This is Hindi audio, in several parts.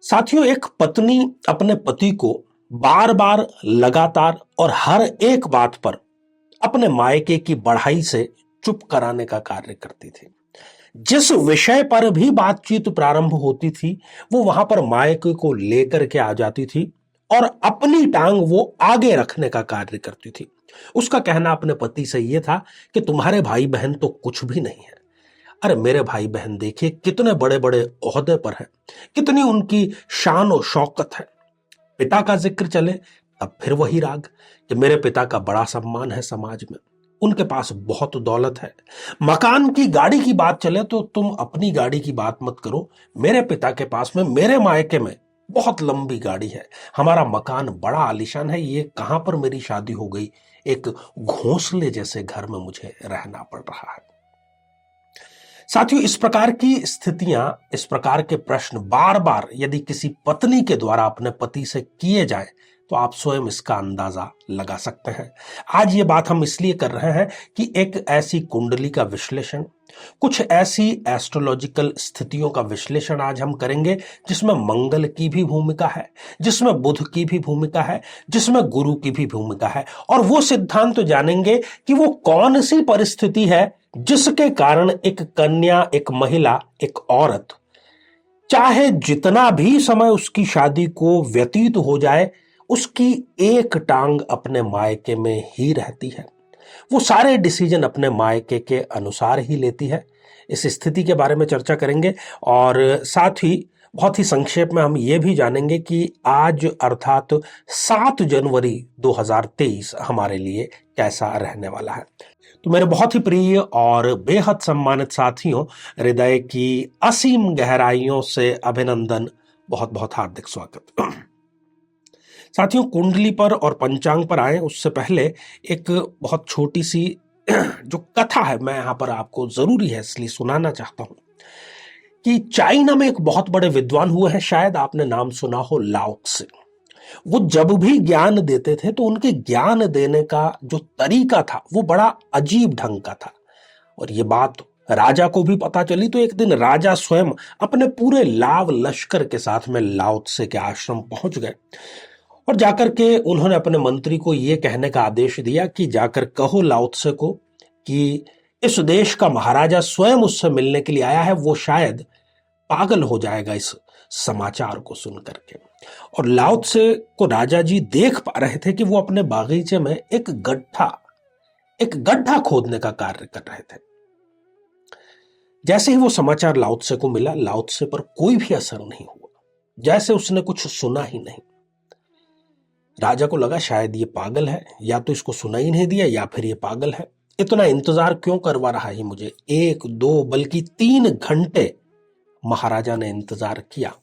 साथियों, एक पत्नी अपने पति को बार बार, लगातार और हर एक बात पर अपने मायके की बढ़ाई से चुप कराने का कार्य करती थी। जिस विषय पर भी बातचीत प्रारंभ होती थी, वो वहां पर मायके को लेकर के आ जाती थी और अपनी टांग वो आगे रखने का कार्य करती थी। उसका कहना अपने पति से यह था कि तुम्हारे भाई बहन तो कुछ भी नहीं है। अरे मेरे भाई बहन देखिए कितने बड़े बड़े ओहदे पर हैं, कितनी उनकी शान और शौकत है। पिता का जिक्र चले तब फिर वही राग कि मेरे पिता का बड़ा सम्मान है समाज में, उनके पास बहुत दौलत है। मकान की गाड़ी की बात चले तो तुम अपनी गाड़ी की बात मत करो, मेरे पिता के पास में, मेरे मायके में बहुत लंबी गाड़ी है, हमारा मकान बड़ा आलीशान है, ये कहां पर मेरी शादी हो गई, एक घोंसले जैसे घर में मुझे रहना पड़ रहा है। साथियों, इस प्रकार की स्थितियां, इस प्रकार के प्रश्न बार बार यदि किसी पत्नी के द्वारा अपने पति से किए जाएं तो आप स्वयं इसका अंदाजा लगा सकते हैं। आज ये बात हम इसलिए कर रहे हैं कि एक ऐसी कुंडली का विश्लेषण, कुछ ऐसी एस्ट्रोलॉजिकल स्थितियों का विश्लेषण आज हम करेंगे जिसमें मंगल की भी भूमिका है, जिसमें बुध की भी भूमिका है, जिसमें गुरु की भी भूमिका है, और वो सिद्धांत तो जानेंगे कि वो कौन सी परिस्थिति है जिसके कारण एक कन्या, एक महिला, एक औरत, चाहे जितना भी समय उसकी शादी को व्यतीत हो जाए, उसकी एक टांग अपने मायके में ही रहती है। वो सारे डिसीजन अपने मायके के अनुसार ही लेती है। इस स्थिति के बारे में चर्चा करेंगे और साथ ही बहुत ही संक्षेप में हम ये भी जानेंगे कि आज अर्थात 7 जनवरी 2023 हमारे लिए कैसा रहने वाला है। तो मेरे बहुत ही प्रिय और बेहद सम्मानित साथियों, हृदय की असीम गहराइयों से अभिनंदन, बहुत बहुत हार्दिक स्वागत। साथियों, कुंडली पर और पंचांग पर आए उससे पहले एक बहुत छोटी सी जो कथा है मैं यहां पर आपको जरूरी है इसलिए सुनाना चाहता हूं कि चाइना में एक बहुत बड़े विद्वान हुए हैं, शायद आपने नाम सुना हो, लाओ त्से। वो जब भी ज्ञान देते थे तो उनके ज्ञान देने का जो तरीका था वो बड़ा अजीब ढंग का था। और ये बात राजा को भी पता चली तो एक दिन राजा स्वयं अपने पूरे लाव लश्कर के साथ में लाओ त्से के आश्रम पहुंच गए और जाकर के उन्होंने अपने मंत्री को यह कहने का आदेश दिया कि जाकर कहो लाओ त्से को कि इस देश का महाराजा स्वयं उससे मिलने के लिए आया है, वो शायद पागल हो जाएगा इस समाचार को सुन करके। और लाओ त्से को राजा जी देख पा रहे थे कि वो अपने बागीचे में एक गड्ढा खोदने का कार्य कर रहे थे। जैसे ही वो समाचार लाओ त्से को मिला, लाओ त्से पर कोई भी असर नहीं हुआ, जैसे उसने कुछ सुना ही नहीं। राजा को लगा शायद ये पागल है, या तो इसको सुना ही नहीं दिया या फिर ये पागल है, इतना इंतजार क्यों करवा रहा है मुझे। 1, 2 बल्कि 3 घंटे महाराजा ने इंतजार किया।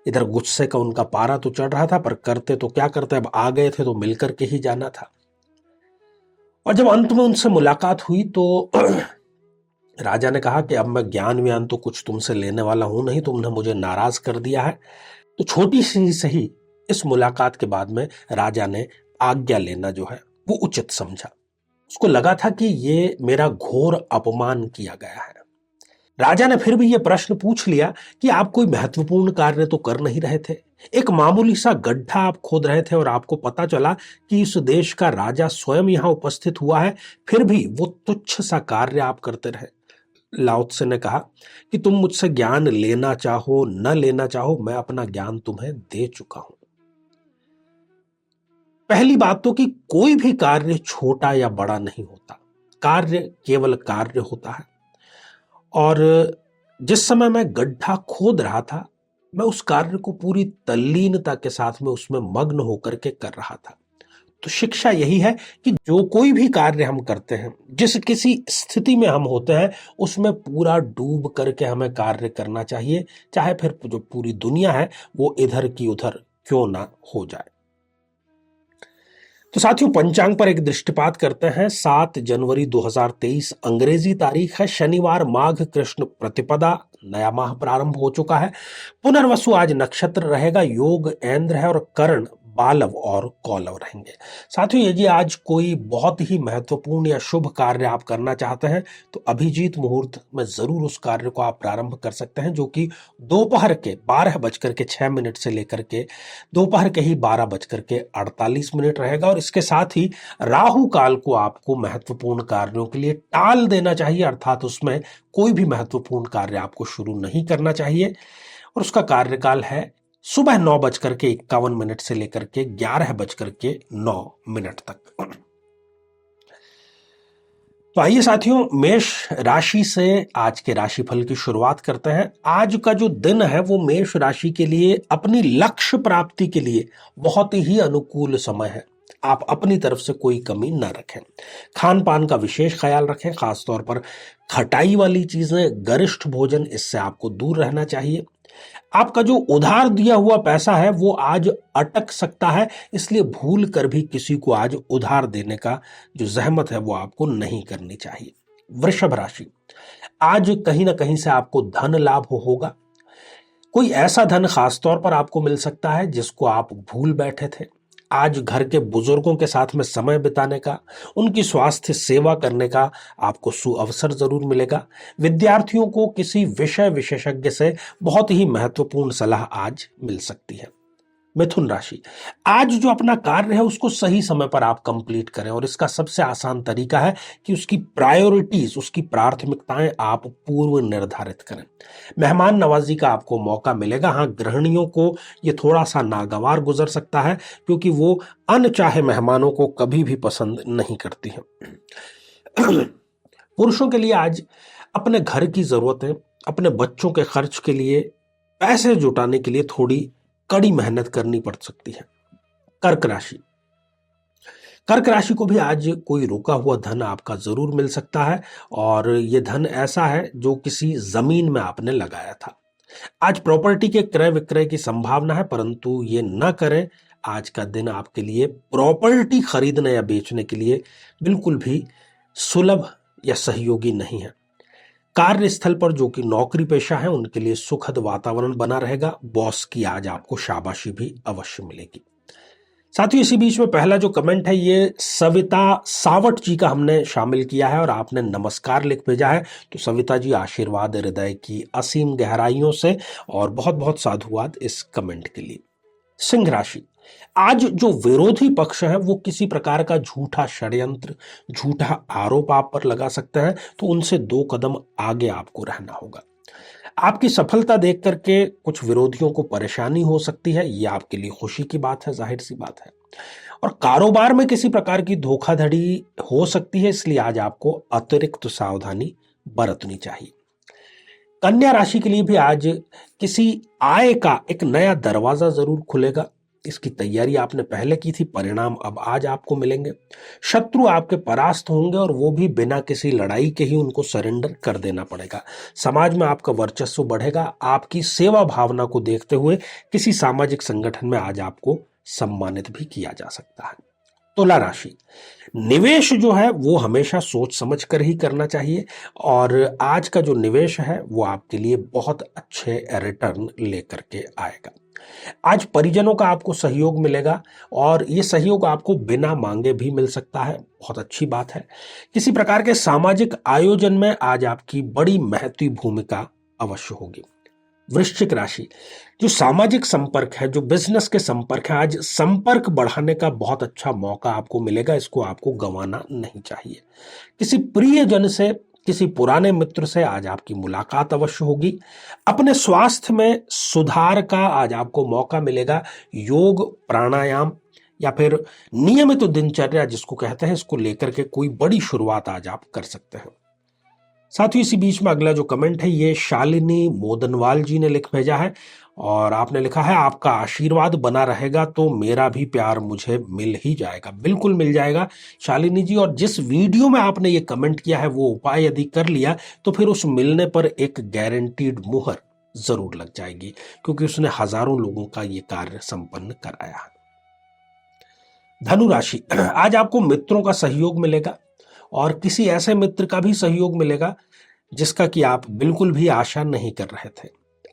इधर गुस्से का उनका पारा तो चढ़ रहा था, पर करते तो क्या करते, अब आ गए थे तो मिलकर के ही जाना था। और जब अंत में उनसे मुलाकात हुई तो राजा ने कहा कि अब मैं ज्ञान व्यान तो कुछ तुमसे लेने वाला हूं नहीं, तुमने मुझे नाराज कर दिया है। तो छोटी सी सही इस मुलाकात के बाद में राजा ने आज्ञा लेना जो है वो उचित समझा। उसको लगा था कि ये मेरा घोर अपमान किया गया है। राजा ने फिर भी ये प्रश्न पूछ लिया कि आप कोई महत्वपूर्ण कार्य तो कर नहीं रहे थे, एक मामूली सा गड्ढा आप खोद रहे थे और आपको पता चला कि इस देश का राजा स्वयं यहां उपस्थित हुआ है, फिर भी वो तुच्छ सा कार्य आप करते रहे। लाओ त्से ने कहा कि तुम मुझसे ज्ञान लेना चाहो न लेना चाहो, मैं अपना ज्ञान तुम्हें दे चुका हूं। पहली बात तो कि कोई भी कार्य छोटा या बड़ा नहीं होता, कार्य केवल कार्य होता है। और जिस समय मैं गड्ढा खोद रहा था, मैं उस कार्य को पूरी तल्लीनता के साथ में उसमें मग्न होकर के कर रहा था। तो शिक्षा यही है कि जो कोई भी कार्य हम करते हैं, जिस किसी स्थिति में हम होते हैं, उसमें पूरा डूब करके हमें कार्य करना चाहिए, चाहे फिर जो पूरी दुनिया है वो इधर की उधर क्यों ना हो जाए। तो साथियों, पंचांग पर एक दृष्टिपात करते हैं। 7 जनवरी 2023 अंग्रेजी तारीख है, शनिवार, माघ कृष्ण प्रतिपदा, नया माह प्रारंभ हो चुका है। पुनर्वसु आज नक्षत्र रहेगा, योग ऐंद्र है और करण बालव और कौलव रहेंगे। साथियों, यदि आज कोई बहुत ही महत्वपूर्ण या शुभ कार्य आप करना चाहते हैं तो अभिजीत मुहूर्त में जरूर उस कार्य को आप प्रारंभ कर सकते हैं, जो कि दोपहर के 12:06 से लेकर के दोपहर के ही 12:48 रहेगा। और इसके साथ ही राहु काल को आपको महत्वपूर्ण कार्यों के लिए टाल देना चाहिए, अर्थात उसमें कोई भी महत्वपूर्ण कार्य आपको शुरू नहीं करना चाहिए। और उसका कार्यकाल है सुबह 9:51 से लेकर के 11:09 तक। तो आइए साथियों, मेष राशि से आज के राशिफल की शुरुआत करते हैं। आज का जो दिन है वो मेष राशि के लिए अपनी लक्ष्य प्राप्ति के लिए बहुत ही अनुकूल समय है। आप अपनी तरफ से कोई कमी न रखें। खान पान का विशेष ख्याल रखें, खासतौर पर खटाई वाली चीजें, गरिष्ठ भोजन, इससे आपको दूर रहना चाहिए। आपका जो उधार दिया हुआ पैसा है वो आज अटक सकता है, इसलिए भूल कर भी किसी को आज उधार देने का जो जहमत है वो आपको नहीं करनी चाहिए। वृषभ राशि, आज कहीं ना कहीं से आपको धन लाभ होगा। कोई ऐसा धन खासतौर पर आपको मिल सकता है जिसको आप भूल बैठे थे। आज घर के बुजुर्गों के साथ में समय बिताने का, उनकी स्वास्थ्य सेवा करने का आपको सुअवसर जरूर मिलेगा। विद्यार्थियों को किसी विषय विशेषज्ञ से बहुत ही महत्वपूर्ण सलाह आज मिल सकती है। मिथुन राशि, आज जो अपना कार्य है उसको सही समय पर आप कंप्लीट करें, और इसका सबसे आसान तरीका है कि उसकी प्रायोरिटीज, उसकी प्राथमिकताएं आप पूर्व निर्धारित करें। मेहमान नवाजी का आपको मौका मिलेगा। हाँ, गृहिणियों को ये थोड़ा सा नागवार गुजर सकता है, क्योंकि वो अनचाहे मेहमानों को कभी भी पसंद नहीं करती हैं। पुरुषों के लिए आज अपने घर की जरूरतें, अपने बच्चों के खर्च के लिए पैसे जुटाने के लिए थोड़ी कड़ी मेहनत करनी पड़ सकती है। कर्क राशि, कर्क राशि को भी आज कोई रुका हुआ धन आपका जरूर मिल सकता है, और ये धन ऐसा है जो किसी जमीन में आपने लगाया था। आज प्रॉपर्टी के क्रय विक्रय की संभावना है, परंतु ये न करें। आज का दिन आपके लिए प्रॉपर्टी खरीदने या बेचने के लिए बिल्कुल भी सुलभ या सहयोगी नहीं है। कार्यस्थल पर जो कि नौकरी पेशा है उनके लिए सुखद वातावरण बना रहेगा। बॉस की आज आपको शाबाशी भी अवश्य मिलेगी। साथियों, इसी बीच में पहला जो कमेंट है ये सविता सावट जी का हमने शामिल किया है, और आपने नमस्कार लिख भेजा है। तो सविता जी, आशीर्वाद हृदय की असीम गहराइयों से, और बहुत बहुत साधुवाद इस कमेंट के लिए। सिंह राशि, आज जो विरोधी पक्ष है वो किसी प्रकार का झूठा षड्यंत्र, झूठा आरोप आप पर लगा सकते हैं, तो उनसे 2 कदम आगे आपको रहना होगा। आपकी सफलता देख करके कुछ विरोधियों को परेशानी हो सकती है, ये आपके लिए खुशी की बात है, जाहिर सी बात है। और कारोबार में किसी प्रकार की धोखाधड़ी हो सकती है, इसलिए आज आपको अतिरिक्त सावधानी बरतनी चाहिए। कन्या राशि के लिए भी आज किसी आय का एक नया दरवाजा जरूर खुलेगा। इसकी तैयारी आपने पहले की थी, परिणाम अब आज आपको मिलेंगे। शत्रु आपके परास्त होंगे, और वो भी बिना किसी लड़ाई के ही उनको सरेंडर कर देना पड़ेगा। समाज में आपका वर्चस्व बढ़ेगा। आपकी सेवा भावना को देखते हुए किसी सामाजिक संगठन में आज आपको सम्मानित भी किया जा सकता है। तुला राशि, निवेश जो है वो हमेशा सोच समझ कर ही करना चाहिए, और आज का जो निवेश है वो आपके लिए बहुत अच्छे रिटर्न लेकर के आएगा। आज परिजनों का आपको सहयोग मिलेगा, और ये सहयोग आपको बिना मांगे भी मिल सकता है, बहुत अच्छी बात है। किसी प्रकार के सामाजिक आयोजन में आज आपकी बड़ी महत्वपूर्ण भूमिका अवश्य होगी। वृश्चिक राशि, जो सामाजिक संपर्क है, जो बिजनेस के संपर्क है, आज संपर्क बढ़ाने का बहुत अच्छा मौका आपको मिलेगा। इसको आपको गंवाना नहीं चाहिए। किसी प्रियजन से, किसी पुराने मित्र से आज आपकी मुलाकात अवश्य होगी। अपने स्वास्थ्य में सुधार का आज आपको मौका मिलेगा। योग, प्राणायाम या फिर नियमित दिनचर्या जिसको कहते हैं, इसको लेकर के कोई बड़ी शुरुआत आज आप कर सकते हैं। साथ ही इसी बीच में अगला जो कमेंट है ये शालिनी मोदनवाल जी ने लिख भेजा है, और आपने लिखा है, आपका आशीर्वाद बना रहेगा तो मेरा भी प्यार मुझे मिल ही जाएगा। बिल्कुल मिल जाएगा शालिनी जी, और जिस वीडियो में आपने ये कमेंट किया है वो उपाय यदि कर लिया तो फिर उस मिलने पर एक गारंटीड मुहर जरूर लग जाएगी, क्योंकि उसने हजारों लोगों का ये कार्य संपन्न कराया है। धनु राशि, आज आपको मित्रों का सहयोग मिलेगा, और किसी ऐसे मित्र का भी सहयोग मिलेगा जिसका कि आप बिल्कुल भी आशा नहीं कर रहे थे।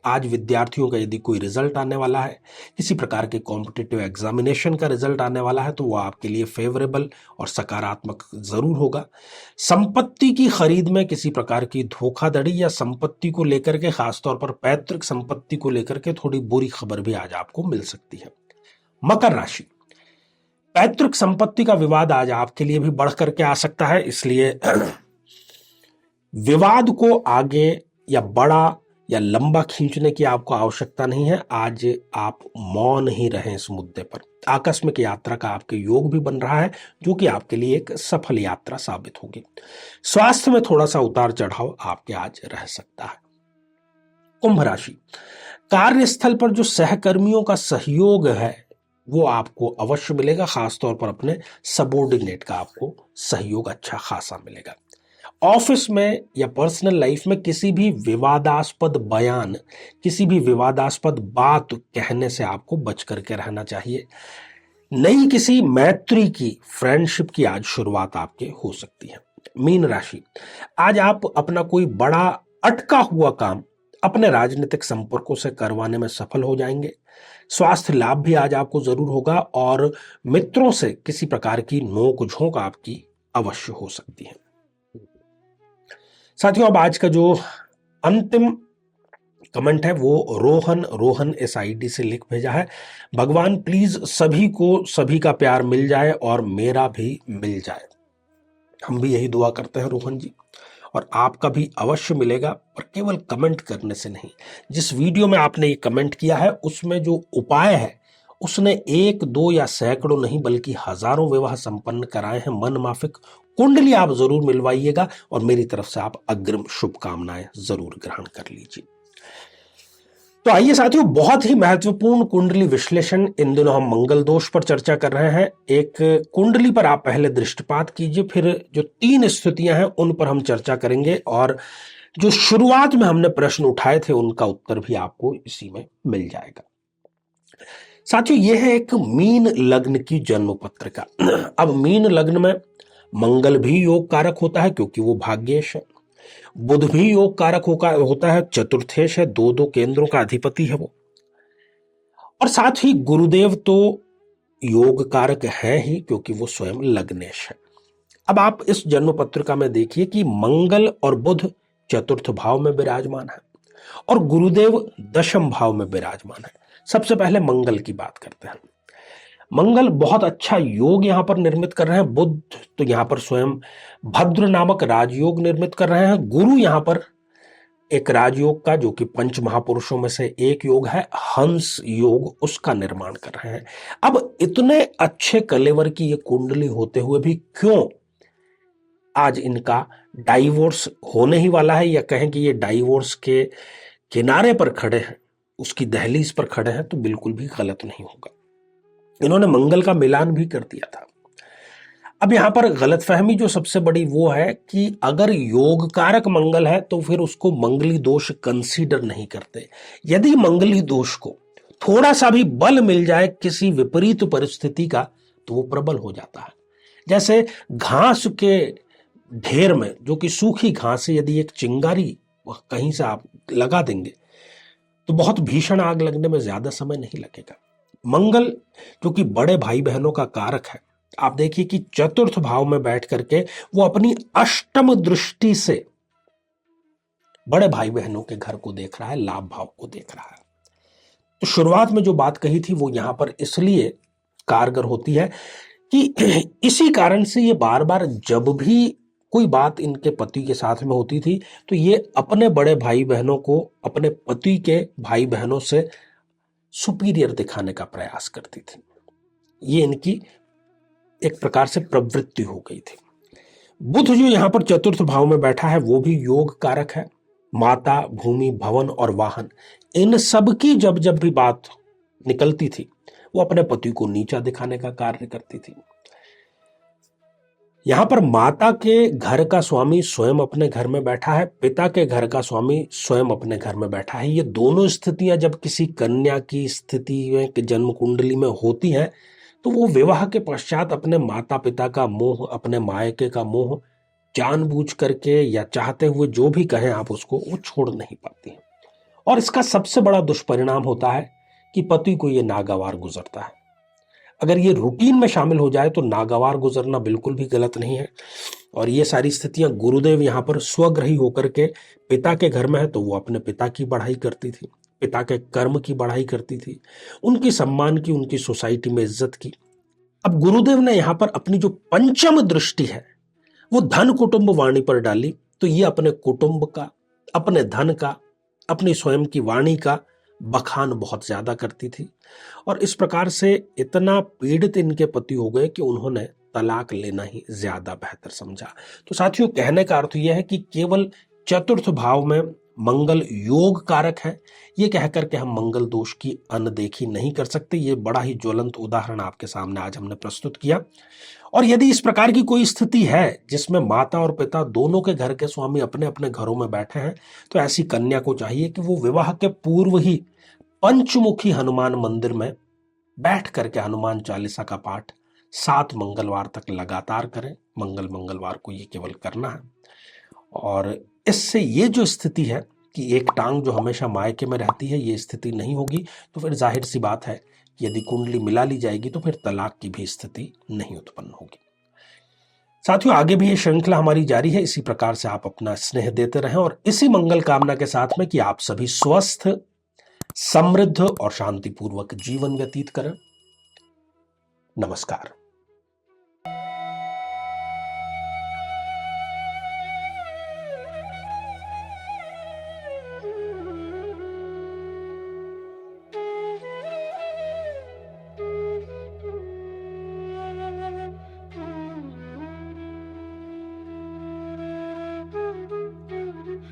आज विद्यार्थियों का यदि कोई रिजल्ट आने वाला है, किसी प्रकार के कॉम्पिटिटिव एग्जामिनेशन का रिजल्ट आने वाला है, तो वो आपके लिए फेवरेबल और सकारात्मक जरूर होगा। संपत्ति की खरीद में किसी प्रकार की धोखाधड़ी या संपत्ति को लेकर के, खासतौर पर पैतृक संपत्ति को लेकर के थोड़ी बुरी खबर भी आज आपको मिल सकती है। मकर राशि, पैतृक संपत्ति का विवाद आज आपके लिए भी बढ़ करके आ सकता है, इसलिए विवाद को आगे या बड़ा या लंबा खींचने की आपको आवश्यकता नहीं है। आज आप मौन ही रहें इस मुद्दे पर। आकस्मिक यात्रा का आपके योग भी बन रहा है, जो कि आपके लिए एक सफल यात्रा साबित होगी। स्वास्थ्य में थोड़ा सा उतार चढ़ाव आपके आज रह सकता है। कुंभ राशि, कार्यस्थल पर जो सहकर्मियों का सहयोग है वो आपको अवश्य मिलेगा, खासतौर पर अपने सबॉर्डिनेट का आपको सहयोग अच्छा खासा मिलेगा। ऑफिस में या पर्सनल लाइफ में किसी भी विवादास्पद बयान, किसी भी विवादास्पद बात कहने से आपको बच करके रहना चाहिए। नई किसी मैत्री की, फ्रेंडशिप की आज शुरुआत आपके हो सकती है। मीन राशि, आज आप अपना कोई बड़ा अटका हुआ काम अपने राजनीतिक संपर्कों से करवाने में सफल हो जाएंगे। स्वास्थ्य लाभ भी आज आपको जरूर होगा और मित्रों से किसी प्रकार की नोक-झोंक आपकी अवश्य हो सकती है। साथियों, अब आज का जो अंतिम कमेंट है वो रोहन SID से लिख भेजा है। भगवान प्लीज सभी को सभी का प्यार मिल जाए और मेरा भी मिल जाए। हम भी यही दुआ करते हैं रोहन जी, और आपका भी अवश्य मिलेगा, और केवल कमेंट करने से नहीं। जिस वीडियो में आपने ये कमेंट किया है उसमें जो उपाय है उसने 1, 2 या सैकड़ों नहीं बल्कि हजारों विवाह संपन्न कराए हैं। मन माफिक कुंडली आप जरूर मिलवाइएगा और मेरी तरफ से आप अग्रिम शुभकामनाएं जरूर ग्रहण कर लीजिए। तो आइए साथियों, बहुत ही महत्वपूर्ण कुंडली विश्लेषण, इन दिनों हम मंगल दोष पर चर्चा कर रहे हैं। एक कुंडली पर आप पहले दृष्टिपात कीजिए, फिर जो 3 स्थितियां हैं उन पर हम चर्चा करेंगे, और जो शुरुआत में हमने प्रश्न उठाए थे उनका उत्तर भी आपको इसी में मिल जाएगा। साथियों, यह है एक मीन लग्न की जन्म पत्रिका। अब मीन लग्न में मंगल भी योग कारक होता है क्योंकि वो भाग्येश है, बुध भी योग कारक होता है, चतुर्थेश है, 2 केंद्रों का अधिपति है वो, और साथ ही गुरुदेव तो योग कारक है ही क्योंकि वो स्वयं लग्नेश है। अब आप इस जन्म पत्रिका में देखिए कि मंगल और बुध चतुर्थ भाव में विराजमान है और गुरुदेव दशम भाव में विराजमान है। सबसे पहले मंगल की बात करते हैं। मंगल बहुत अच्छा योग यहां पर निर्मित कर रहे हैं। बुध तो यहां पर स्वयं भद्र नामक राजयोग निर्मित कर रहे हैं। गुरु यहां पर एक राजयोग का, जो कि 5 महापुरुषों में से एक योग है, हंस योग, उसका निर्माण कर रहे हैं। अब इतने अच्छे कलेवर की ये कुंडली होते हुए भी क्यों आज इनका डाइवोर्स होने ही वाला है, या कहें कि ये डाइवोर्स के किनारे पर खड़े हैं, उसकी दहलीज पर खड़े हैं, तो बिल्कुल भी गलत नहीं होगा। इन्होंने मंगल का मिलान भी कर दिया था। अब यहां पर गलतफहमी जो सबसे बड़ी वो है कि अगर योग कारक मंगल है तो फिर उसको मंगली दोष कंसीडर नहीं करते। यदि मंगली दोष को थोड़ा सा भी बल मिल जाए किसी विपरीत परिस्थिति का, तो वो प्रबल हो जाता है। जैसे घास के ढेर में, जो कि सूखी घास है, यदि एक चिंगारी कहीं से आप लगा देंगे तो बहुत भीषण आग लगने में ज्यादा समय नहीं लगेगा। मंगल जो कि बड़े भाई बहनों का कारक है, आप देखिए कि चतुर्थ भाव में बैठ करके वो अपनी अष्टम दृष्टि से बड़े भाई बहनों के घर को देख रहा है, लाभ भाव को देख रहा है। तो शुरुआत में जो बात कही थी वो यहां पर इसलिए कारगर होती है कि इसी कारण से ये बार बार जब भी कोई बात इनके पति के साथ में होती थी तो ये अपने बड़े भाई बहनों को अपने पति के भाई बहनों से सुपीरियर दिखाने का प्रयास करती थी। ये इनकी एक प्रकार से प्रवृत्ति हो गई थी। बुध जो यहां पर चतुर्थ भाव में बैठा है वो भी योग कारक है। माता, भूमि, भवन और वाहन, इन सब की जब जब भी बात निकलती थी वो अपने पति को नीचा दिखाने का कार्य करती थी। यहां पर माता के घर का स्वामी स्वयं अपने घर में बैठा है, पिता के घर का स्वामी स्वयं अपने घर में बैठा है। ये दोनों स्थितियां जब किसी कन्या की स्थिति में जन्म कुंडली में होती हैं तो वो विवाह के पश्चात अपने माता पिता का मोह, अपने मायके का मोह जानबूझ करके या चाहते हुए, जो भी कहें आप उसको, वो छोड़ नहीं पाती हैं और इसका सबसे बड़ा दुष्परिणाम होता है कि पति को यह नागवार गुजरता है। अगर ये रूटीन में शामिल हो जाए तो नागवार गुजरना बिल्कुल भी गलत नहीं है। और ये सारी स्थितियां गुरुदेव यहाँ पर स्वग्रही होकर के पिता के घर में है तो वो अपने पिता की बढ़ाई करती थी, पिता के कर्म की बढ़ाई करती थी, उनकी सम्मान की, उनकी सोसाइटी में इज्जत की। अब गुरुदेव ने यहाँ पर अपनी जो पंचम दृष्टि है वो धन कुटुंब वाणी पर डाली, तो ये अपने कुटुंब का, अपने धन का, अपनी स्वयं की वाणी का बखान बहुत ज्यादा करती थी। और इस प्रकार से इतना पीड़ित इनके पति हो गए कि उन्होंने तलाक लेना ही ज्यादा बेहतर समझा। तो साथियों, कहने का अर्थ यह है कि केवल चतुर्थ भाव में मंगल योग कारक है, ये कहकर के हम मंगल दोष की अनदेखी नहीं कर सकते। ये बड़ा ही ज्वलंत उदाहरण आपके सामने आज हमने प्रस्तुत किया। और यदि इस प्रकार की कोई स्थिति है जिसमें माता और पिता दोनों के घर के स्वामी अपने अपने घरों में बैठे हैं, तो ऐसी कन्या को चाहिए कि वो विवाह के पूर्व ही पंचमुखी हनुमान मंदिर में बैठ करके हनुमान चालीसा का पाठ 7 मंगलवार तक लगातार करें। मंगलवार को ये केवल करना है। और इससे ये जो स्थिति है कि एक टांग जो हमेशा मायके में रहती है, ये स्थिति नहीं होगी। तो फिर जाहिर सी बात है कि यदि कुंडली मिला ली जाएगी तो फिर तलाक की भी स्थिति नहीं उत्पन्न होगी। साथियों, आगे भी ये श्रृंखला हमारी जारी है। इसी प्रकार से आप अपना स्नेह देते रहें और इसी मंगल कामना के साथ में कि आप सभी स्वस्थ, समृद्ध और शांतिपूर्वक जीवन व्यतीत करें। नमस्कार।